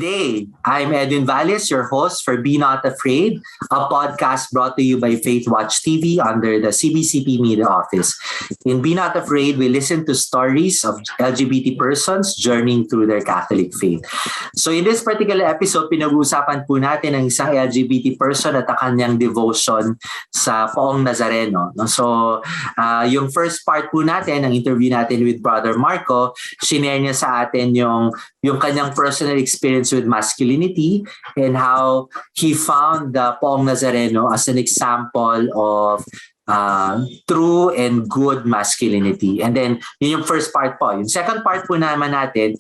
Today, I'm Edwin Valles, your host for Be Not Afraid, a podcast brought to you by Faith Watch TV under the CBCP Media Office. In Be Not Afraid, we listen to stories of LGBT persons journeying through their Catholic faith. So in this particular episode, pinag-uusapan po natin ang isang LGBT person at ang kanyang devotion sa Poong Nazareno. So yung first part po natin, ang interview natin with Brother Marco, shinare niya sa atin yung kanyang personal experience with masculinity and how he found the Poong Nazareno as an example of true and good masculinity. And then, yun yung first part po. Yung second part po naman natin,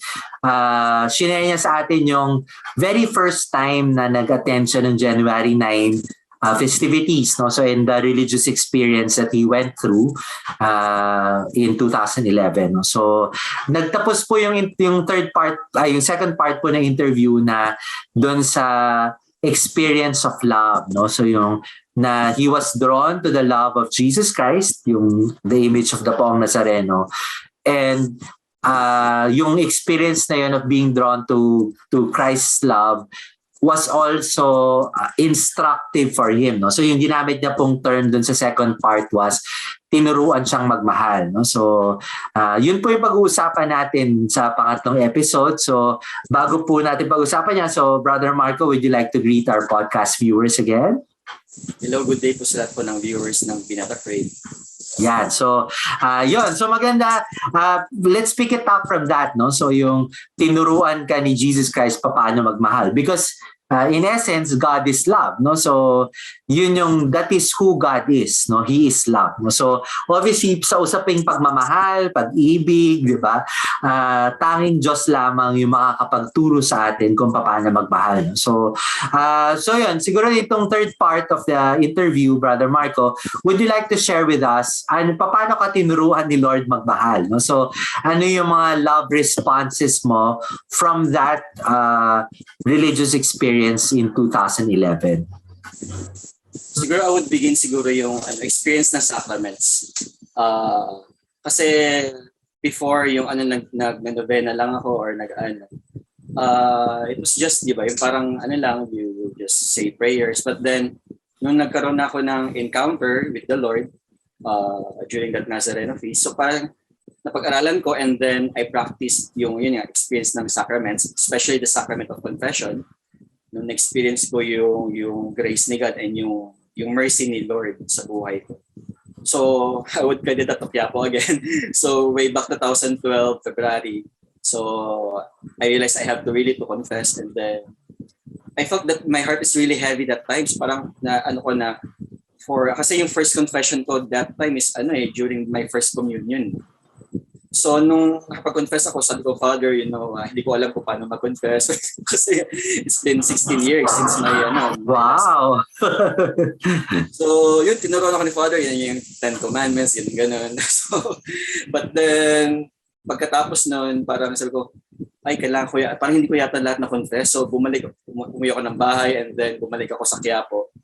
shinare niya sa atin yung very first time na nag-attend siya ng January 9 festivities, no? So in the religious experience that he went through in 2011, no? So nagtapos po yung third part, yung second part po ng interview na doon sa experience of love, no? So yung na he was drawn to the love of Jesus Christ, yung the image of the Poong Nazareno, and yung experience na yun of being drawn to Christ's love was also instructive for him, no? So yung ginamit niya pong term dun sa second part was tinuruan siyang magmahal, no? So yun po yung pag-uusapan natin sa pangatlong episode. So bago po natin pag-uusapan yan, so Brother Marco, would you like to greet our podcast viewers again? Hello, good day po sa lahat po ng viewers ng Be Not Afraid. Yeah, so yun. So maganda, let's pick it up from that, no? So yung tinuruan ka ni Jesus Christ paano magmahal, because in essence, God is love, no? So that is who God is, no? He is love, no? So obviously sa usaping pagmamahal, pag-ibig, di ba? Tanging Diyos lamang yung makakapagturo sa atin kung paano magmahal, no? So yun, siguro itong third part of the interview, Brother Marco, would you like to share with us paano ka tinuruan ni Lord magmahal, no? So ano yung mga love responses mo from that religious experience in 2011? Siguro I would begin yung experience ng sacraments. Kasi before yung nag-novena lang ako or it was just, di ba, yung parang lang, you just say prayers. But then, nung nagkaroon ako ng encounter with the Lord during that Nazareno feast, so parang napag-aralan ko and then I practiced yung experience ng sacraments, especially the sacrament of confession. Nung experience ko yung grace ni God and yung mercy ni Lord sa buhay ko. So, I would credit that to Quiapo again. So, way back 2012, February. So, I realized I have to really confess, and then I felt that my heart is really heavy that time. So, parang kasi yung first confession ko that time is during my first communion. So, nung nakapag-confess ako, sabi ko, Father, hindi ko alam kung paano mag-confess. Kasi it's been 16 years since my, Wow! So, yun, tinuruan ako ni Father, yun yung 10 Commandments, yun, ganun. So, but then, pagkatapos nun, parang sabi ko, kailangan ko, parang hindi ko yata lahat na-confess. So, umuwi ako ng bahay, and then bumalik ako sa Quiapo.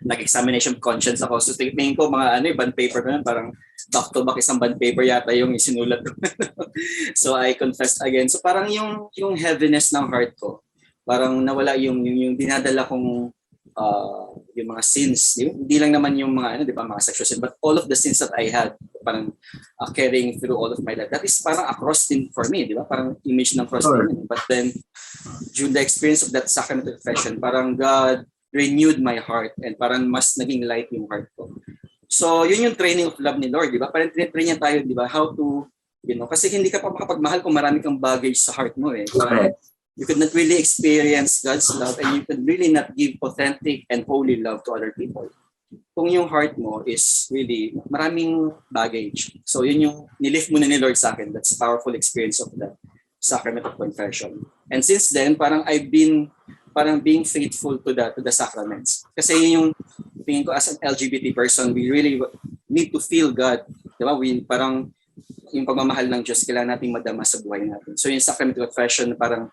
Nag-examination of conscience ako. So, tingin ko, bond paper na parang back-to-back isang bond paper yata yung isinulat ko. So, I confessed again. So, parang yung heaviness ng heart ko, parang nawala yung dinadala kong yung mga sins. Hindi lang naman yung mga, mga sexual sin, but all of the sins that I had, parang carrying through all of my life. That is parang a cross din for me, di ba? Parang image ng cross din. But then, during the experience of that sacrament of confession, parang God renewed my heart and parang mas naging light yung heart ko. So, yun yung training of love ni Lord, di ba? Parang train niya tayo, di ba? How to, kasi hindi ka pa makapagmahal kung marami kang baggage sa heart mo, eh. Parang, you could not really experience God's love and you could really not give authentic and holy love to other people kung yung heart mo is really maraming baggage. So, yun yung nilift muna ni Lord sa akin. That's a powerful experience of the sacrament of confession. And since then, parang I've been being faithful to the sacraments. Kasi yung tingin ko as an LGBT person, we really need to feel God. Diba? Parang yung pagmamahal ng Diyos, kailangan nating madama sa buhay natin. So yung sacrament of confession, parang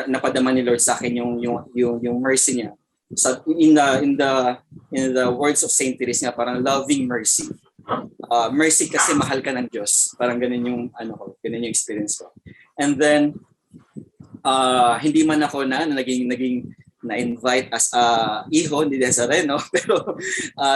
napadama ni Lord sa akin yung mercy niya. So in the words of Saint Teresa niya, parang loving mercy. Mercy kasi mahal ka ng Diyos. Parang ganun yung ganun yung experience ko. And then hindi man ako naging na-invite as iho ni Nazareno, pero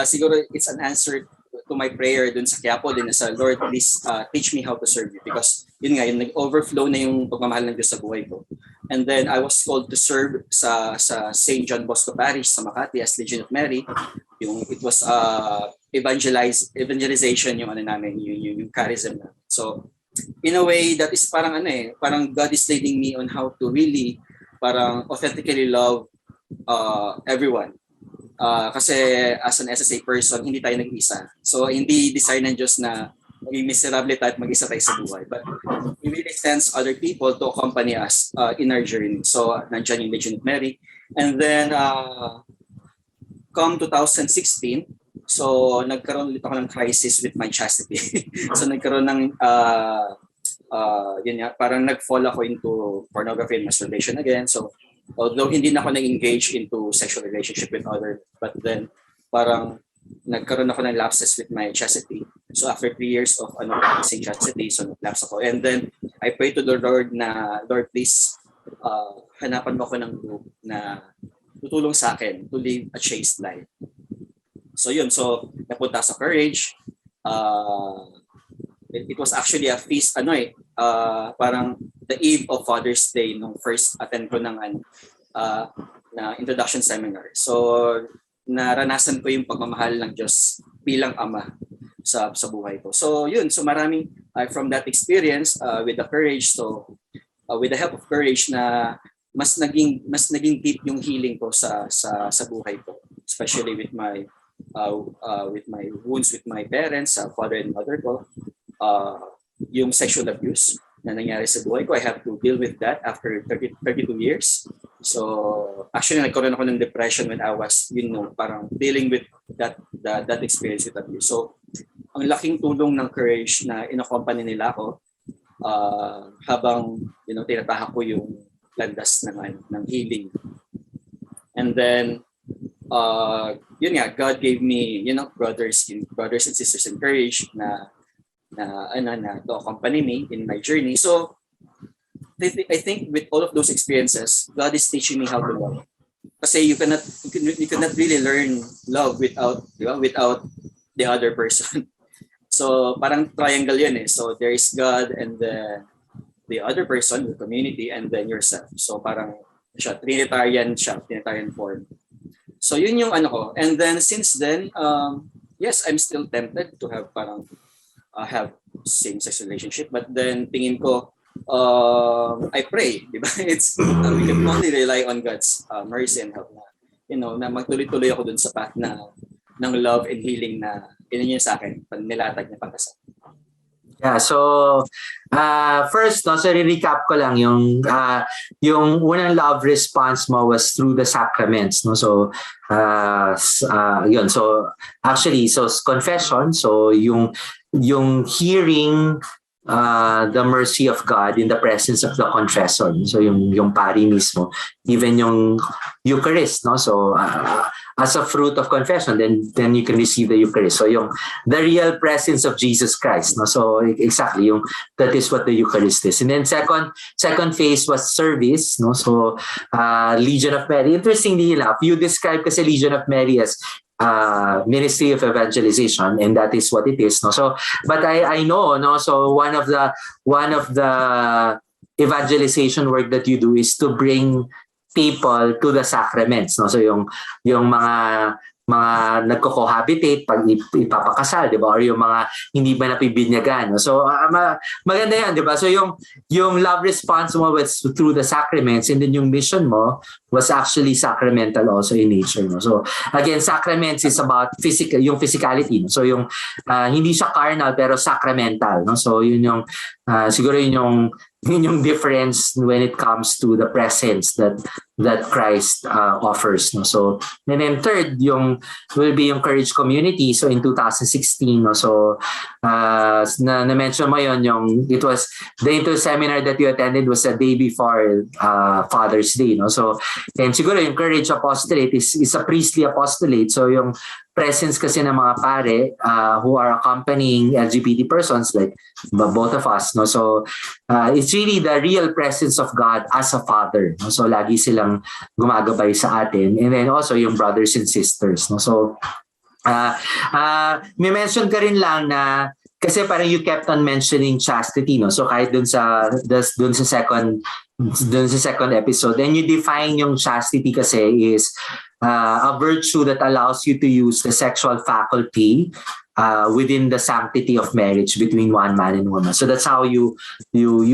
siguro it's an answer to my prayer dun sa Quiapo din sa Lord, please teach me how to serve you, because yun nga, yung nag-overflow na yung pagmamahal ng Diyos sa buhay ko. And then I was called to serve sa St. John Bosco Parish sa Makati as Legion of Mary. It was evangelization yung namin, yung charism na. So in a way, that is parang parang God is leading me on how to really parang authentically love everyone. Kasi as an SSA person, hindi tayo nag-isa. So hindi desire ng Diyos na maging miserable tayo at mag-isa tayo sa buhay. But He really sends other people to accompany us in our journey. So nandiyan yung Legion of Mary. And then come 2016, so nagkaroon ulit ako ng crisis with my chastity. So nagkaroon ng yun nga, parang nag-fall ako into pornography and masturbation again. So although hindi na ako na-engage into sexual relationship with others, but then parang nagkaroon ako ng lapses with my chastity. So after 3 years of practicing chastity, so nag-lapse ako. And then I pray to the Lord na, Lord, please hanapan mo ako ng group na tutulong sa akin to live a chaste life. So yun, so napunta sa Courage. It was actually a feast, parang the eve of Father's Day nung first attend ko ng na introduction seminar. So naranasan ko yung pagmamahal ng Diyos bilang ama sa buhay ko. So yun, so maraming from that experience with the Courage, so with the help of Courage na mas naging deep yung healing ko sa buhay ko, especially with my wounds with my parents, father and mother ko. Yung sexual abuse na nangyari sa buhay ko, I have to deal with that after 32 years. So actually nagkaroon ako ng depression when I was parang dealing with that experience with abuse. So ang laking tulong ng Courage na in-accompany nila ako habang tinatahak ko yung landas ng healing. And then yun nga, God gave me brothers and sisters in Courage na to accompany me in my journey. So I think with all of those experiences, God is teaching me how to love. Kasi you cannot really learn love without the other person. So parang triangle yun eh. So there is God and the other person, the community, and then yourself. So parang Trinitarian form. So yun yung ko. And then since then, yes, I'm still tempted to have have same-sex relationship, but then tingin ko I pray, di ba? It's we can only rely on God's mercy and help na magtuloy-tuloy ako dun sa path ng love and healing na yun sa akin, nilatag niya para sa. Yeah, so first, so recap ko lang yung unang love response mo was through the sacraments, no? So yun. So actually, so confession, so yung hearing the mercy of God in the presence of the confessor. So yung pari mismo, even yung Eucharist, no? So as a fruit of confession, then you can receive the Eucharist. So the real presence of Jesus Christ, no? So exactly that is what the Eucharist is. And then second phase was service, no? So Legion of Mary. Interestingly enough, you describe kasi Legion of Mary as ministry of evangelization, and that is what it is, no? So but I know, no, so one of the evangelization work that you do is to bring people to the sacraments, no? So yung mga nagko-cohabitate pag ipapakasal, di ba? Or yung mga hindi ba napibinyagan, no? So maganda yan, di ba? So yung love response mo was through the sacraments, and then yung mission mo was actually sacramental also in nature, no? So again, sacraments is about yung physicality, no? So yung hindi siya carnal pero sacramental, no? So yun yung siguro yun yung difference when it comes to the presence that that Christ offers. No? So, and then third, will be yung Courage Community. So in 2016, no? So na-mention mo yun, it was the into seminar that you attended was a day before Father's Day. No? So, and siguro yung Courage Apostolate is a priestly apostolate. So yung presence kasi ng mga pare who are accompanying LGBT persons like both of us. No? So it's really the real presence of God as a father. No? So lagi silang gumagabay sa atin. And then also yung brothers and sisters. No? So may mention ka rin lang na kasi parang you kept on mentioning chastity. No? So kahit dun sa second episode, then you define yung chastity kasi is a virtue that allows you to use the sexual faculty within the sanctity of marriage between one man and woman. So that's how you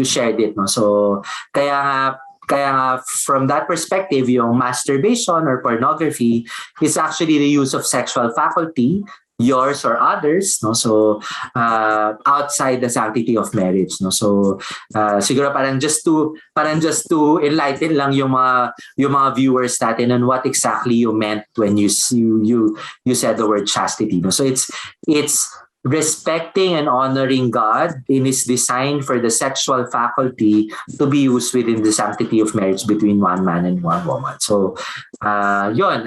shared it. No? So kaya nga from that perspective, yung masturbation or pornography is actually the use of sexual faculty, yours or others, no? So outside the sanctity of marriage, no? So siguro parang just to enlighten lang yung mga viewers natin on what exactly you meant when you said the word chastity, no? So it's respecting and honoring God in His design for the sexual faculty to be used within the sanctity of marriage between one man and one woman. So yun.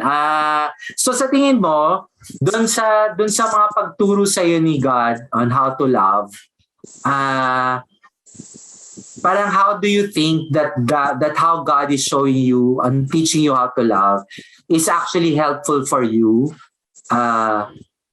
So sa tingin mo, doon sa mga pagturo sa iyo ni God on how to love, parang how do you think that how God is showing you and teaching you how to love is actually helpful for you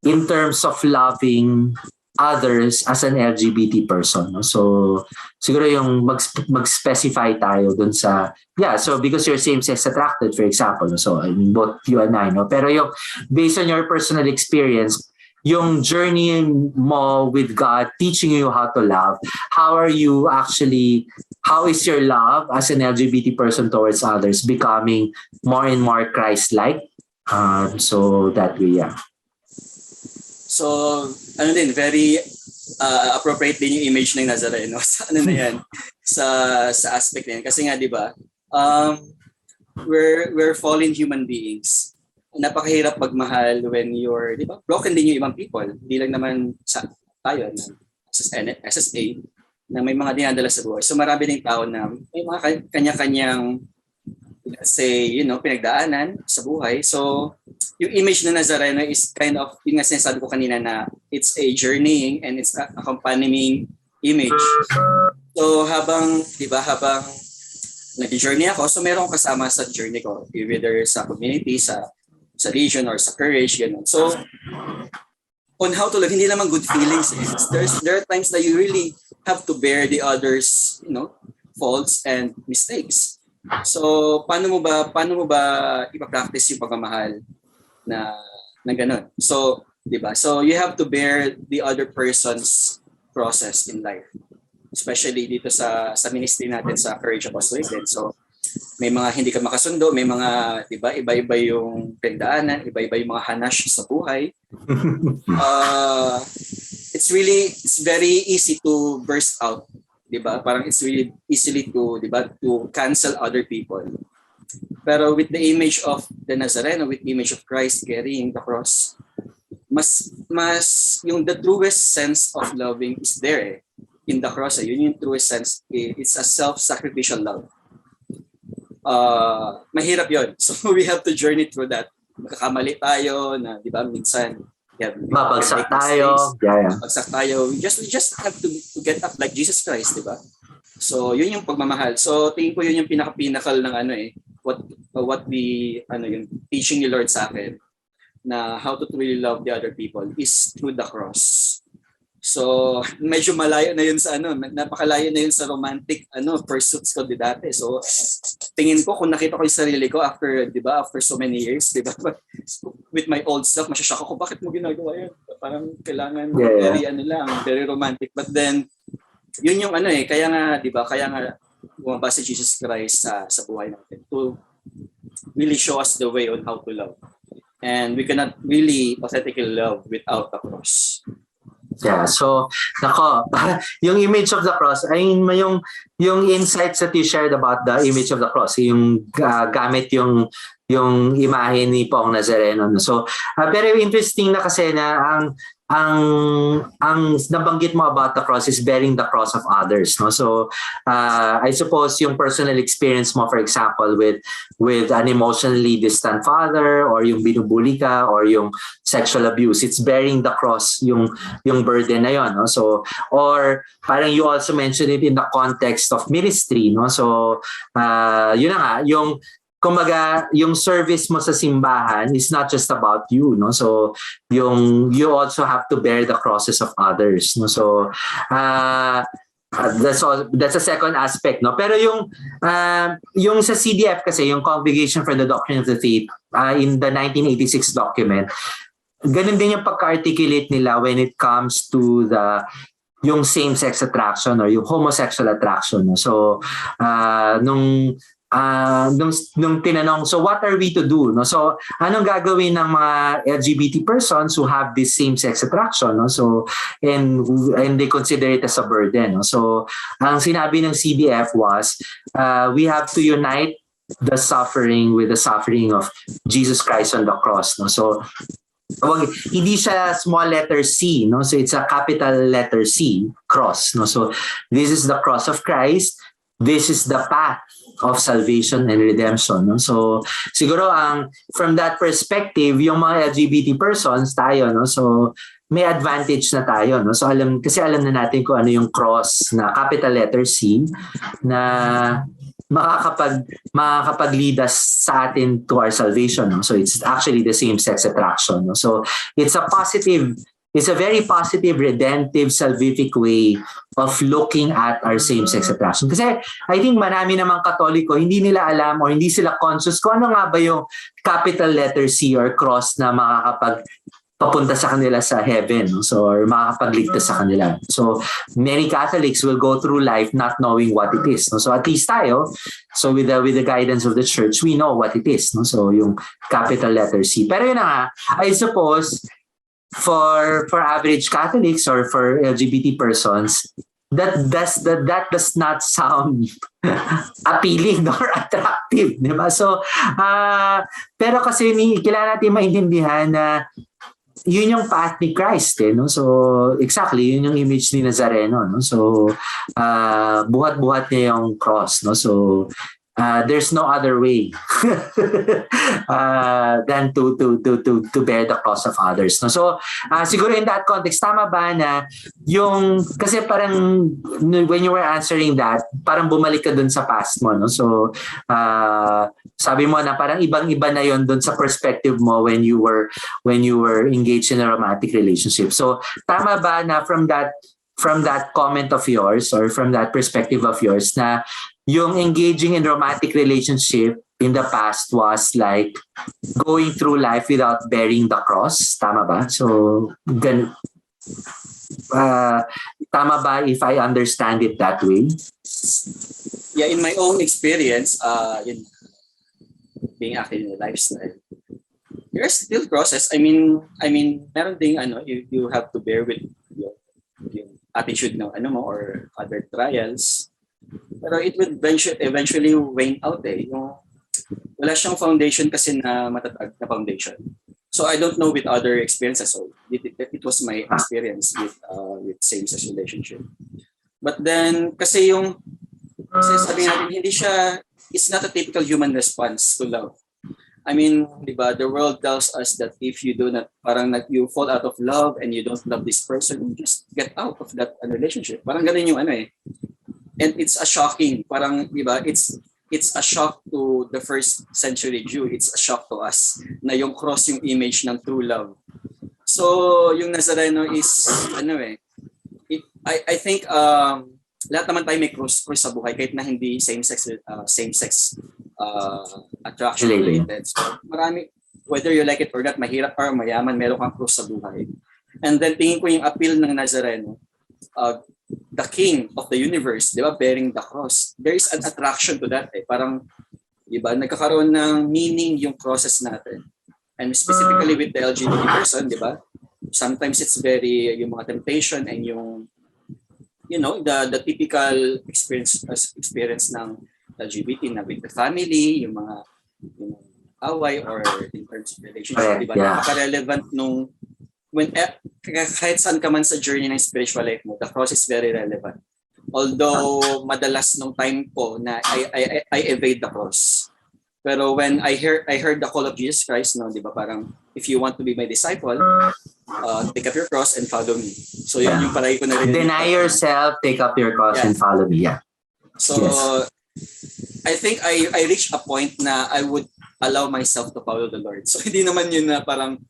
in terms of loving others as an LGBT person? No? So siguro yung mag-specify tayo dun sa so because you're same-sex attracted, for example, no? So I mean both you and I, no? Pero yung based on your personal experience, yung journey mo with God teaching you how to love, how is your love as an LGBT person towards others becoming more and more Christ-like? So that way, yeah. So, very appropriate din yung image ng Nazarenos. Sa aspect na yan. Kasi nga, di ba, we're fallen human beings. Napakahirap magmahal when you're, di ba, broken din yung ibang people. Hindi lang naman tayo, SSA, na may mga dinadala sa buhay. So, marami ding tao na may mga kanya-kanyang, let's say, pinagdaanan sa buhay. So, yung image ng Nazareno is kind of, yung nga sinasabi ko kanina na it's a journeying and it's accompanying image. So habang nag-journey ako, so meron akong kasama sa journey ko, either sa community, sa region, or sa courage, gano'n. So on how to love, hindi naman good feelings. There are times that you really have to bear the others, faults and mistakes. So paano mo ba ipa-practice yung pagmamahal na ganun? So, 'di ba? So you have to bear the other person's process in life. Especially dito sa ministry natin sa Courage Apostolate. So may mga hindi ka makasundo, may mga, 'di ba, iba-iba yung pinagdaanan, iba-iba yung mga hanash sa buhay. It's very easy to burst out, 'di ba? Parang it's really easily to, 'di ba, to cancel other people. Pero with the image of the Nazareno, with the image of Christ carrying the cross, mas yung the truest sense of loving is there in the cross. Yun yung truest sense. It's a self-sacrificial love. Mahirap yun. So we have to journey through that. Magkakamali tayo na, di ba, minsan babagsak tayo. Babagsak tayo. We just have to get up like Jesus Christ, di ba? So yun yung pagmamahal. So tingin ko yun yung pinaka-pinakal ng what yung teaching ni Lord sa akin na how to truly love the other people is through the cross. So medyo malayo na yun sa napakalayo na yun sa romantic pursuits ko dati. So tingin ko kung nakita ko yung sarili ko after so many years, 'di ba? With my old self, masyashock ako, bakit mo ginagawa yun? Parang kailangan very romantic. But then yun yung kaya nga bumaba si Jesus Christ sa buhay natin to really show us the way on how to love. And we cannot really authentically love without the cross. Yeah, so nako, yung image of the cross, I mean, yung insights that you shared about the image of the cross, yung gamit yung imahe ni Pong Nazareno. No? So, very interesting na kasi na ang ang nabanggit mo about the cross is bearing the cross of others, no? So I suppose yung personal experience mo, for example, with an emotionally distant father, or yung binubuli ka, or yung sexual abuse, it's bearing the cross, yung burden na yon, no? So, or parang you also mentioned it in the context of ministry, no? So yun na nga, yung kumbaga, yung service mo sa simbahan is not just about you, no? So, you also have to bear the crosses of others, no? So, that's a second aspect, no? Pero yung sa CDF kasi, yung Congregation for the Doctrine of the Faith, in the 1986 document, ganun din yung pagka-articulate nila when it comes to yung same-sex attraction or yung homosexual attraction, no? So, nung tinanong, so what are we to do, no? So anong gagawin ng mga LGBT persons who have this same-sex attraction, no? So and they consider it as a burden, no? So ang sinabi ng CDF was we have to unite the suffering with the suffering of Jesus Christ on the cross, no? So hindi siya small letter C, no? So it's a capital letter C, cross, no? So this is the cross of Christ. This is the path of salvation and redemption, no? So siguro from that perspective, yung mga LGBT persons tayo, no? So may advantage na tayo, no? So alam na natin kung ano yung cross na capital letter C na makakapag-lead us sa atin to our salvation, no? So it's actually the same-sex attraction, no? So it's a very positive, redemptive, salvific way of looking at our same-sex attraction. Kasi I think marami namang Katoliko, hindi nila alam or hindi sila conscious kung ano nga ba yung capital letter C or cross na papunta sa kanila sa heaven, no? So, or makakapagligtas sa kanila. So many Catholics will go through life not knowing what it is, no? So at least tayo, so with the guidance of the church, we know what it is, no? So yung capital letter C. Pero yun na nga, I suppose for average Catholics or for LGBT persons, that does not sound appealing nor attractive, di ba? So pero kasi kailangan natin maintindihan na yun yung path ni Christ, no? So exactly, yun yung image ni Nazareno, no? So buhat-buhat niya yung cross, no? So there's no other way than to bear the cross of others, no? So siguro in that context, tama ba na yung kasi parang when you were answering that, parang bumalik ka dun sa past mo, no? So sabi mo na parang ibang-iba na yon dun sa perspective mo when you were engaged in a romantic relationship. So tama ba na from that comment of yours or from that perspective of yours na yung engaging in romantic relationship in the past was like going through life without bearing the cross? Tama ba? So, tama ba if I understand it that way? Yeah, in my own experience, being active in the lifestyle, there's still process. I mean, meron ding you have to bear with yung attitude ng mo or other trials. Pero it will eventually wane out wala siyang foundation kasi na matatag na foundation. So I don't know with other experiences. So it was my experience with same-sex relationship. But then kasi sabi natin it's not a typical human response to love. I mean, diba, the world tells us that if you do not, you fall out of love and you don't love this person, you just get out of that relationship. Parang ganun yung And it's a shocking, diba, it's a shock to the first century Jew. It's a shock to us na yung cross yung image ng true love. So, yung Nazareno is, I think, lahat naman tayo may cross sa buhay kahit na hindi same-sex attraction related. So, marami, whether you like it or not, mahirap or mayaman, meron kang cross sa buhay. And then, tingin ko yung appeal ng Nazareno, the king of the universe, di ba, bearing the cross. There is an attraction to that. Parang, di ba, nagkakaroon ng meaning yung crosses natin. And specifically with the LGBT person, di ba, sometimes it's very yung mga temptation and yung the typical experience ng LGBT na with the family, yung mga away or in terms of relationship, diba? Yeah. Napaka-relevant nung kahit saan ka man sa journey ng spiritual life mo, the cross is very relevant. Although madalas nung time ko na I evade the cross. Pero when I heard the call of Jesus Christ, no, 'di ba, parang if you want to be my disciple, take up your cross and follow me. So yun yung palagi ko na rin. Deny yourself, take up your cross and follow me. Yeah. So I think I reached a point na I would allow myself to follow the Lord. So hindi naman yun na parang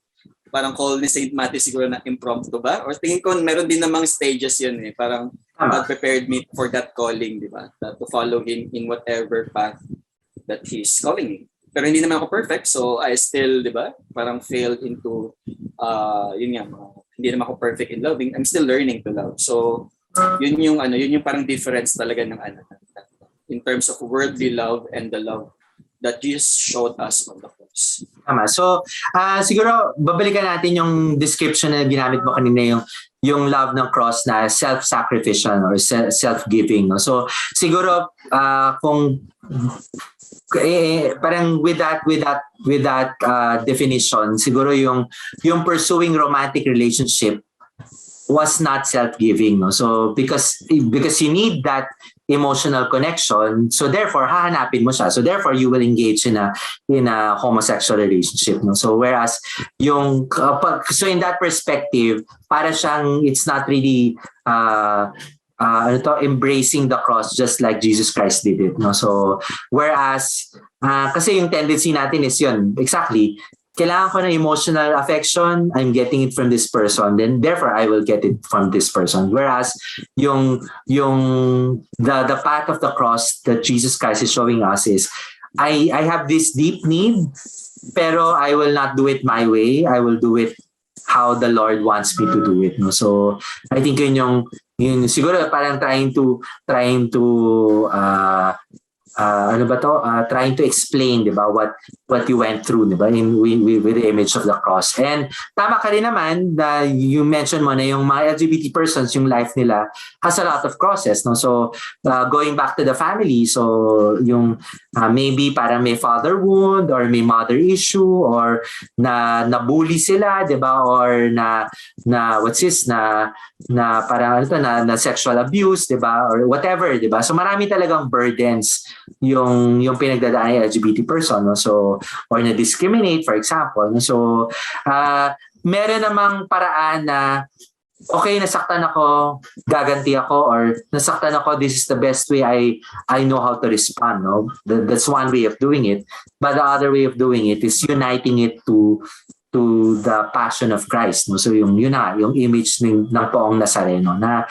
call ni Saint Matthew siguro na impromptu ba? Or tingin ko meron din namang stages yun eh. Parang God prepared me for that calling, di ba? To follow Him in whatever path that He's calling me. Pero hindi naman ako perfect, so I still, di ba? Parang failed into, yun nga, hindi naman ako perfect in loving. I'm still learning to love. So yun yung parang difference talaga ng in terms of worldly love and the love that Jesus showed us on the cross. Tama. So, siguro babalikan natin yung description na ginamit mo kanina, yung love ng cross na self-sacrificial or self-giving. No? So, siguro kung parang with that definition, siguro yung pursuing romantic relationship was not self-giving. No? So, because you need that emotional connection, so therefore hahanapin mo siya, so therefore you will engage in a homosexual relationship, no? So whereas so in that perspective, para siyang it's not really embracing the cross just like Jesus Christ did it, no? So whereas kasi yung tendency natin is yun, exactly, kailangan ko ng emotional affection, I'm getting it from this person, then therefore I will get it from this person. Whereas yung the path of the cross that Jesus Christ is showing us is I have this deep need, pero I will not do it my way. I will do it how the Lord wants me to do it. No? So I think yun siguro parang trying to trying to explain, di ba, what you went through, di ba, with the image of the cross. And tama ka rin naman na you mentioned mo na yung mga LGBT persons, yung life nila has a lot of crosses, no? So going back to the family, so yung maybe parang may father wound or may mother issue or na bully sila, di ba, or na parang na sexual abuse, di ba, or whatever, di ba. So marami talagang burdens yung pinagdadaan ng LGBT person, no? So or na discriminate, for example, no? So meron namang paraan na okay, nasaktan ako, gaganti ako, or nasaktan ako, this is the best way I know how to respond, no? That's one way of doing it, but the other way of doing it is uniting it to the passion of Christ, no? So yung image ng poong Nazareno na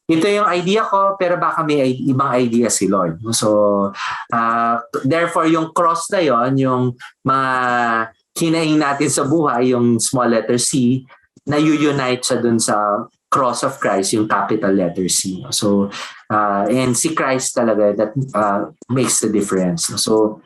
ito yung idea ko, pero baka may ibang idea si Lord. So, therefore, yung cross na yon, yung mga hinaing natin sa buhay, yung small letter C, na unite siya dun sa cross of Christ, yung capital letter C. So, and si Christ talaga that makes the difference. So,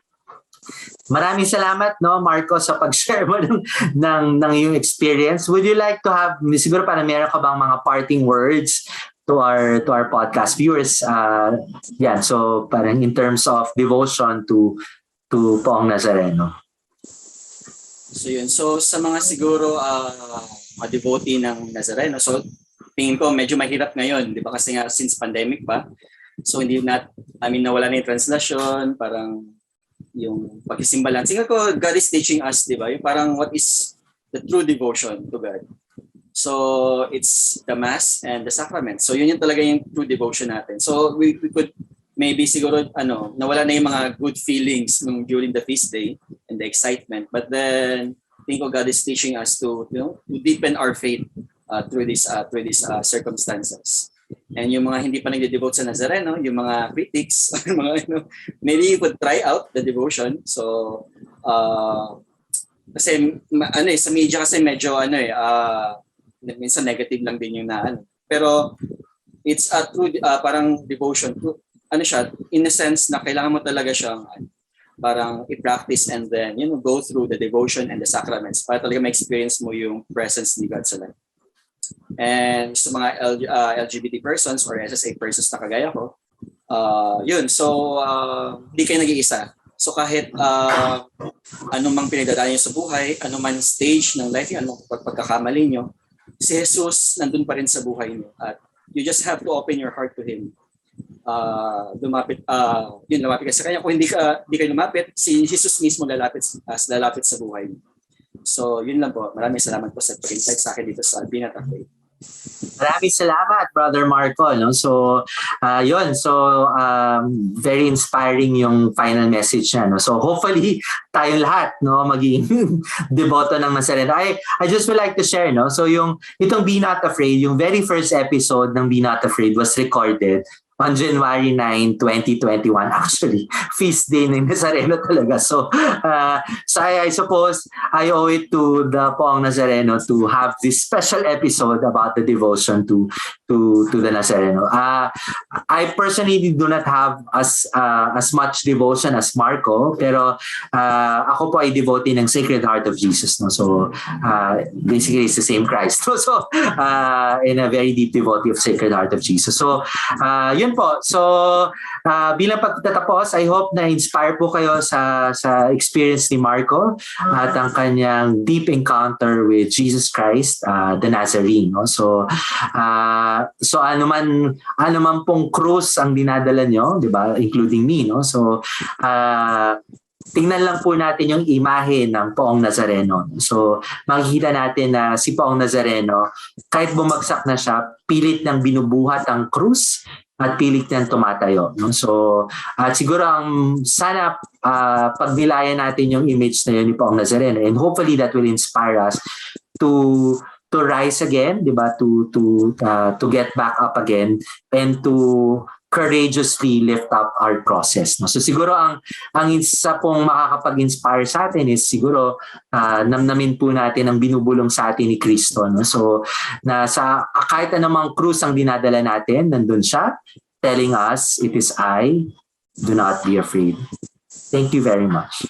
maraming salamat, no, Marco, sa pag-share mo ng iyong experience. Would you like to have, siguro parang meron ka bang mga parting words to our podcast viewers? So parang in terms of devotion to Poong Nazareno. So yun. So sa mga siguro mga devotee ng Nazareno, so tingin ko medyo mahirap ngayon, di ba? Kasi nga since pandemic pa, so nawala na yung translation, parang yung pagsisimba lang. Tingin ko God is teaching us, di ba? Yung parang what is the true devotion to God. So it's the Mass and the sacraments. So yun talaga yung true devotion natin. So we could maybe siguro nawala na yung mga good feelings during the feast day and the excitement. But then I think God is teaching us to deepen our faith through these circumstances. And yung mga hindi pa nagde-devote sa Nazareno, yung mga critics, maybe you could try out the devotion. So kasi sa media kasi medyo minsan negative lang din yung pero it's a true parang devotion to siya in a sense na kailangan mo talaga siyang parang i-practice and then, go through the devotion and the sacraments para talaga ma-experience mo yung presence ni God sa life. And sa mga LGBT persons or SSA persons na kagaya ko, so hindi kayo nag-iisa. So kahit anumang pinagdadaanan nyo sa buhay, anumang stage ng life, anong pagkakamali nyo, si Jesus nandun pa rin sa buhay nyo. At you just have to open your heart to Him. Lumapit ka sa Kanya. Kung hindi kayo lumapit, si Jesus mismo lalapit sa buhay nyo. So yun lang po. Maraming salamat po sa pag-invite sa akin dito sa Be Not Afraid. Maraming salamat, Brother Marco. No? So, very inspiring yung final message niya. No? So, hopefully, tayong lahat maging deboto ng Nazareno. I just would like to share, no? So, itong Be Not Afraid, yung very first episode ng Be Not Afraid was recorded on January 9, 2021. Actually, feast day ng Nazareno talaga. So I suppose I owe it to the Poong Nazareno to have this special episode about the devotion to the Nazareno. I personally do not have as much devotion as Marco, pero ako po ay devotee ng Sacred Heart of Jesus. No? So basically, it's the same Christ. So in a very deep devotee of Sacred Heart of Jesus. So yun po. So bilang pagtatapos, I hope na inspire po kayo sa experience ni Marco at ang kanyang deep encounter with Jesus Christ, the Nazarene. No? So anuman pong krus ang dinadala nyo, 'di ba? Including me, no? So tingnan lang po natin yung imahe ng Poong Nazareno. So, makikita natin na si Poong Nazareno, kahit bumagsak na siya, pilit nang binubuhat ang krus at pilit nang tumatayo. No? So, at siguro sana pagnilayan natin yung image na yun ni Poong Nazareno, and hopefully that will inspire us to rise again, 'di ba? To get back up again and to courageously lift up our crosses. No? So siguro ang isa pong makakapag-inspire sa atin is siguro namnamin po natin ang binubulong sa atin ni Kristo. No? So na sa kahit anumang krus ang dinadala natin, nandun siya telling us, "It is I, do not be afraid." Thank you very much.